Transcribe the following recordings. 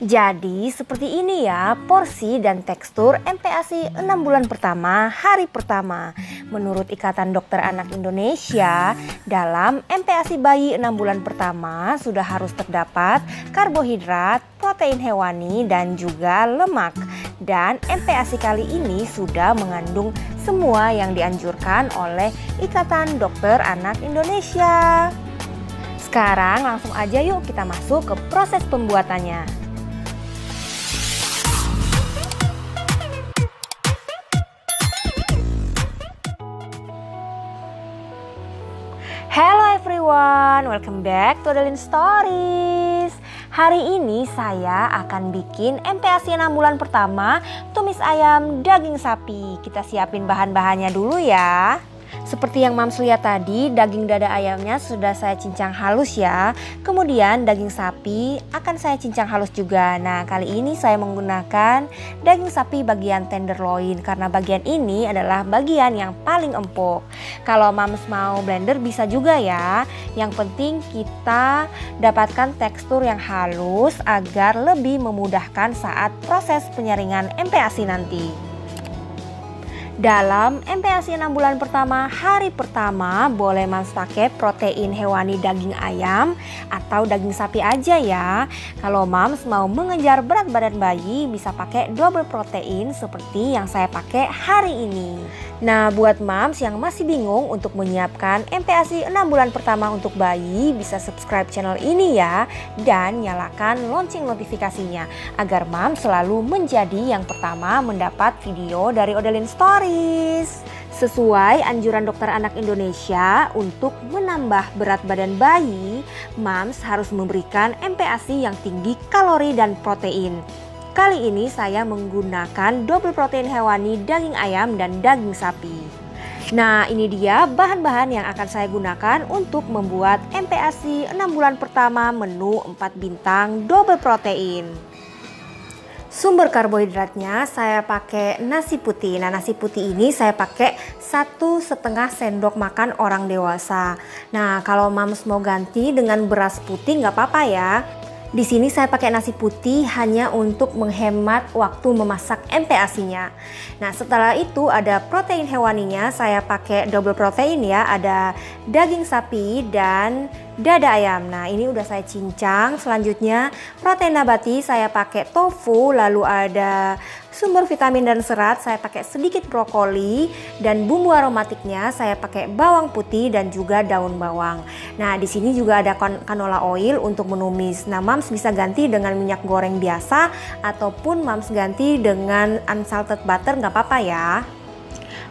Jadi seperti ini ya porsi dan tekstur MPASI 6 bulan pertama hari pertama. Menurut Ikatan Dokter Anak Indonesia, dalam MPASI bayi 6 bulan pertama sudah harus terdapat karbohidrat, protein hewani dan juga lemak. Dan MPASI kali ini sudah mengandung semua yang dianjurkan oleh Ikatan Dokter Anak Indonesia. Sekarang langsung aja yuk kita masuk ke proses pembuatannya. Hello everyone, welcome back to Adeline Stories. Hari ini saya akan bikin MPASI 6 bulan pertama tumis ayam daging sapi. Kita siapin bahan-bahannya dulu ya. Seperti yang Mams lihat tadi, daging dada ayamnya sudah saya cincang halus ya. Kemudian daging sapi akan saya cincang halus juga. Nah, kali ini saya menggunakan daging sapi bagian tenderloin karena bagian ini adalah bagian yang paling empuk. Kalau Mams mau blender bisa juga ya. Yang penting kita dapatkan tekstur yang halus agar lebih memudahkan saat proses penyaringan MPASI nanti. Dalam MPASI 6 bulan pertama hari pertama boleh Mams pakai protein hewani daging ayam atau daging sapi aja ya. Kalau Mams mau mengejar berat badan bayi bisa pakai double protein seperti yang saya pakai hari ini. Nah, buat Mams yang masih bingung untuk menyiapkan MPASI 6 bulan pertama untuk bayi bisa subscribe channel ini ya dan nyalakan lonceng notifikasinya agar Mams selalu menjadi yang pertama mendapat video dari Adeline Stories. Sesuai anjuran dokter anak Indonesia untuk menambah berat badan bayi, Mams harus memberikan MPASI yang tinggi kalori dan protein. Kali ini saya menggunakan double protein hewani daging ayam dan daging sapi. Nah, ini dia bahan-bahan yang akan saya gunakan untuk membuat MPASI 6 bulan pertama menu 4 bintang double protein. Sumber karbohidratnya saya pakai nasi putih. Nah, nasi putih ini saya pakai 1,5 sendok makan orang dewasa. Nah, kalau Mams mau ganti dengan beras putih nggak apa-apa ya. Di sini saya pakai nasi putih hanya untuk menghemat waktu memasak MPASI-nya. Nah, setelah itu ada protein hewaninya, saya pakai double protein ya, ada daging sapi dan dada ayam. Nah, ini udah saya cincang. Selanjutnya protein nabati saya pakai tofu, lalu ada sumber vitamin dan serat saya pakai sedikit brokoli, dan bumbu aromatiknya saya pakai bawang putih dan juga daun bawang. Nah, di sini juga ada canola oil untuk menumis. Nah, Mams bisa ganti dengan minyak goreng biasa ataupun Mams ganti dengan unsalted butter nggak apa-apa ya.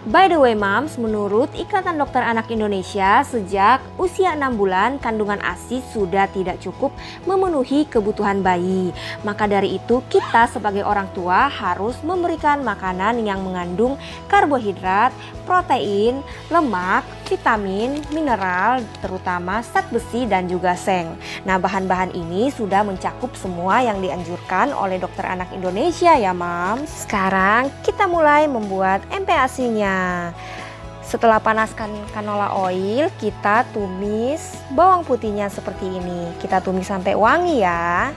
By the way Mams, menurut Ikatan Dokter Anak Indonesia sejak usia 6 bulan kandungan ASI sudah tidak cukup memenuhi kebutuhan bayi. Maka dari itu kita sebagai orang tua harus memberikan makanan yang mengandung karbohidrat, protein, lemak, vitamin, mineral, terutama zat besi dan juga seng. Nah, bahan-bahan ini sudah mencakup semua yang dianjurkan oleh Dokter Anak Indonesia ya Mams. Sekarang kita mulai membuat MPASI-nya. Setelah panaskan canola oil, kita tumis bawang putihnya seperti ini. Kita tumis sampai wangi ya.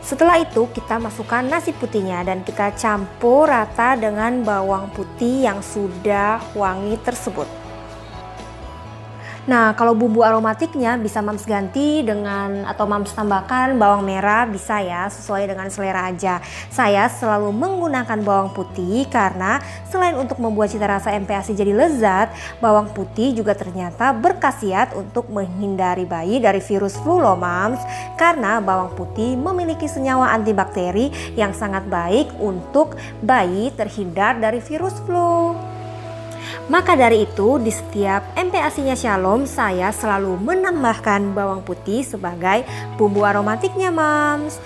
Setelah itu kita masukkan nasi putihnya dan kita campur rata dengan bawang putih yang sudah wangi tersebut. Nah, kalau bumbu aromatiknya bisa Mams ganti dengan atau Mams tambahkan bawang merah bisa ya, sesuai dengan selera aja. Saya selalu menggunakan bawang putih karena selain untuk membuat cita rasa MPASI jadi lezat, bawang putih juga ternyata berkhasiat untuk menghindari bayi dari virus flu loh Mams. Karena bawang putih memiliki senyawa antibakteri yang sangat baik untuk bayi terhindar dari virus flu. Maka dari itu di setiap MPASI-nya Shalom saya selalu menambahkan bawang putih sebagai bumbu aromatiknya Mams.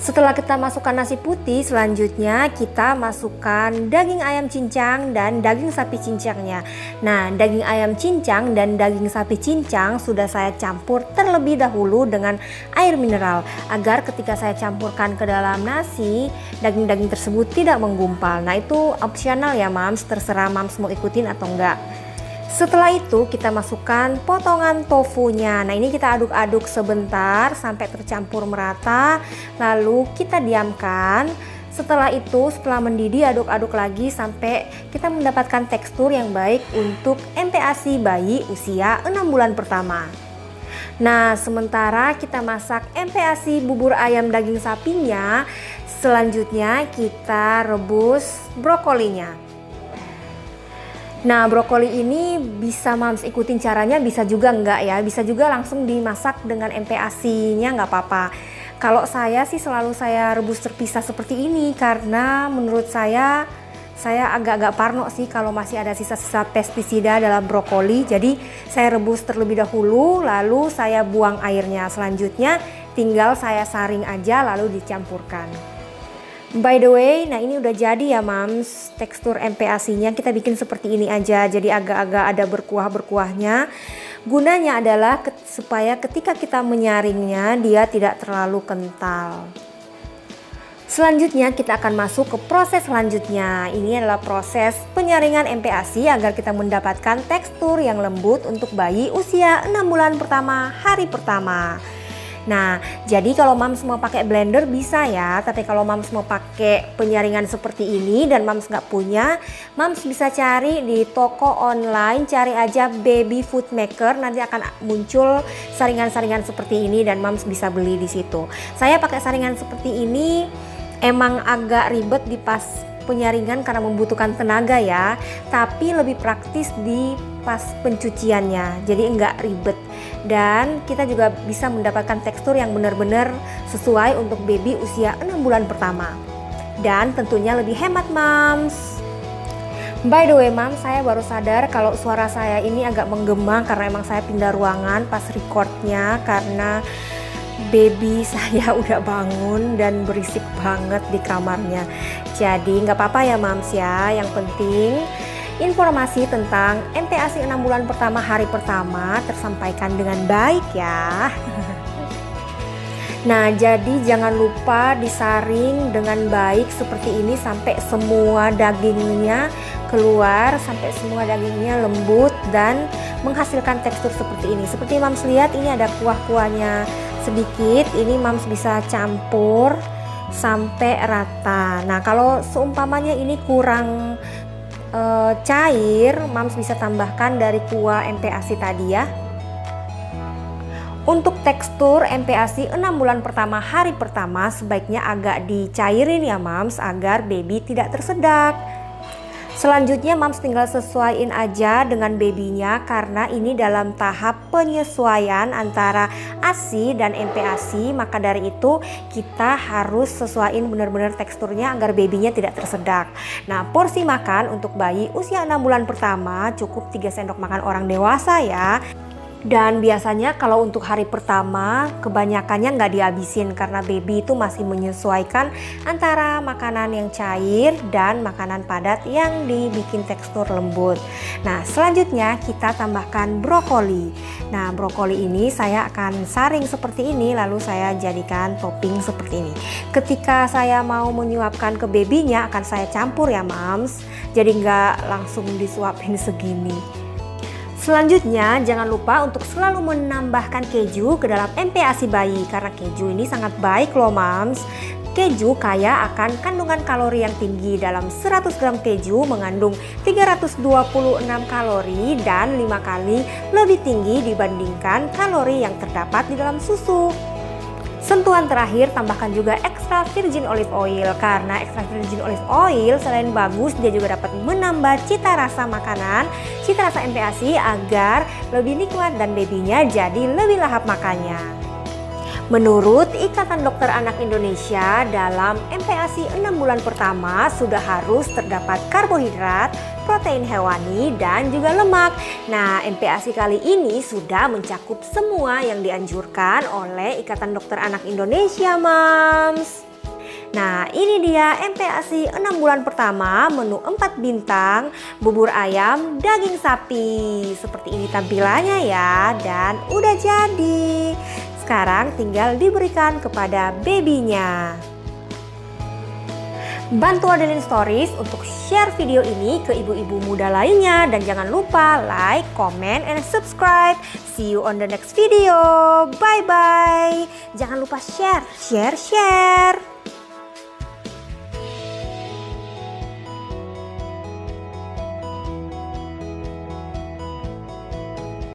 Setelah kita masukkan nasi putih, selanjutnya kita masukkan daging ayam cincang dan daging sapi cincangnya. Nah, daging ayam cincang dan daging sapi cincang sudah saya campur terlebih dahulu dengan air mineral agar ketika saya campurkan ke dalam nasi, daging-daging tersebut tidak menggumpal. Nah, itu opsional ya Mams, terserah Mams mau ikutin atau enggak. Setelah itu kita masukkan potongan tofunya. Nah, ini kita aduk-aduk sebentar sampai tercampur merata, lalu kita diamkan. Setelah itu, setelah mendidih, aduk-aduk lagi sampai kita mendapatkan tekstur yang baik untuk MPASI bayi usia 6 bulan pertama. Nah, sementara kita masak MPASI bubur ayam daging sapinya, selanjutnya kita rebus brokolinya. Nah, brokoli ini bisa Mams ikutin caranya, bisa juga enggak ya, bisa juga langsung dimasak dengan MPASI-nya nggak apa-apa. Kalau saya sih selalu saya rebus terpisah seperti ini karena menurut saya agak-agak parno sih kalau masih ada sisa-sisa pestisida dalam brokoli. Jadi saya rebus terlebih dahulu, lalu saya buang airnya. Selanjutnya tinggal saya saring aja lalu dicampurkan. By the way, nah ini udah jadi ya Mams, tekstur MPASI-nya kita bikin seperti ini aja, jadi agak-agak ada berkuah-berkuahnya. Gunanya adalah supaya ketika kita menyaringnya dia tidak terlalu kental. Selanjutnya kita akan masuk ke proses selanjutnya. Ini adalah proses penyaringan MPASI agar kita mendapatkan tekstur yang lembut untuk bayi usia 6 bulan pertama, hari pertama. Nah, jadi kalau Mams mau pakai blender bisa ya, tapi kalau Mams mau pakai penyaringan seperti ini dan Mams nggak punya, Mams bisa cari di toko online, cari aja baby food maker, nanti akan muncul saringan-saringan seperti ini dan Mams bisa beli di situ. Saya pakai saringan seperti ini, emang agak ribet di pas penyaringan karena membutuhkan tenaga ya, tapi lebih praktis di pas pencuciannya, jadi enggak ribet dan kita juga bisa mendapatkan tekstur yang benar-benar sesuai untuk baby usia 6 bulan pertama dan tentunya lebih hemat Mams. By the way Mams, saya baru sadar kalau suara saya ini agak menggema karena emang saya pindah ruangan pas recordnya karena baby saya udah bangun dan berisik banget di kamarnya. Jadi nggak apa-apa ya Mams ya, yang penting informasi tentang MPASI 6 bulan pertama hari pertama tersampaikan dengan baik ya. Nah, jadi jangan lupa disaring dengan baik seperti ini sampai semua dagingnya keluar, sampai semua dagingnya lembut dan menghasilkan tekstur seperti ini. Seperti Mams lihat ini ada kuah-kuahnya sedikit, ini Mams bisa campur sampai rata. Nah, kalau seumpamanya ini kurang cair, Mams bisa tambahkan dari kuah MPASI tadi ya. Untuk tekstur MPASI 6 bulan pertama hari pertama sebaiknya agak dicairin ya Mams agar baby tidak tersedak. Selanjutnya Mams tinggal sesuaiin aja dengan babynya karena ini dalam tahap penyesuaian antara ASI dan MPASI, maka dari itu kita harus sesuaiin benar-benar teksturnya agar babynya tidak tersedak. Nah, porsi makan untuk bayi usia 6 bulan pertama cukup 3 sendok makan orang dewasa ya. Dan biasanya kalau untuk hari pertama kebanyakannya nggak dihabisin karena baby itu masih menyesuaikan antara makanan yang cair dan makanan padat yang dibikin tekstur lembut. Nah, selanjutnya kita tambahkan brokoli. Nah, brokoli ini saya akan saring seperti ini lalu saya jadikan topping seperti ini. Ketika saya mau menyuapkan ke babynya akan saya campur ya Mams, jadi nggak langsung disuapin segini. Selanjutnya jangan lupa untuk selalu menambahkan keju ke dalam MPASI bayi karena keju ini sangat baik loh Mams. Keju kaya akan kandungan kalori yang tinggi. Dalam 100 gram keju mengandung 326 kalori dan 5 kali lebih tinggi dibandingkan kalori yang terdapat di dalam susu. Sentuhan terakhir, tambahkan juga extra virgin olive oil karena extra virgin olive oil selain bagus dia juga dapat menambah cita rasa makanan, cita rasa MPASI agar lebih nikmat dan babynya jadi lebih lahap makannya. Menurut Ikatan Dokter Anak Indonesia, dalam MPASI 6 bulan pertama sudah harus terdapat karbohidrat, protein hewani, dan juga lemak. Nah, MPASI kali ini sudah mencakup semua yang dianjurkan oleh Ikatan Dokter Anak Indonesia, Mams. Nah, ini dia MPASI 6 bulan pertama, menu 4 bintang, bubur ayam, daging sapi. Seperti ini tampilannya ya, dan udah jadi. Sekarang tinggal diberikan kepada babynya. Bantu Adeline Stories untuk share video ini ke ibu-ibu muda lainnya. Dan jangan lupa like, comment, and subscribe. See you on the next video. Bye-bye. Jangan lupa share.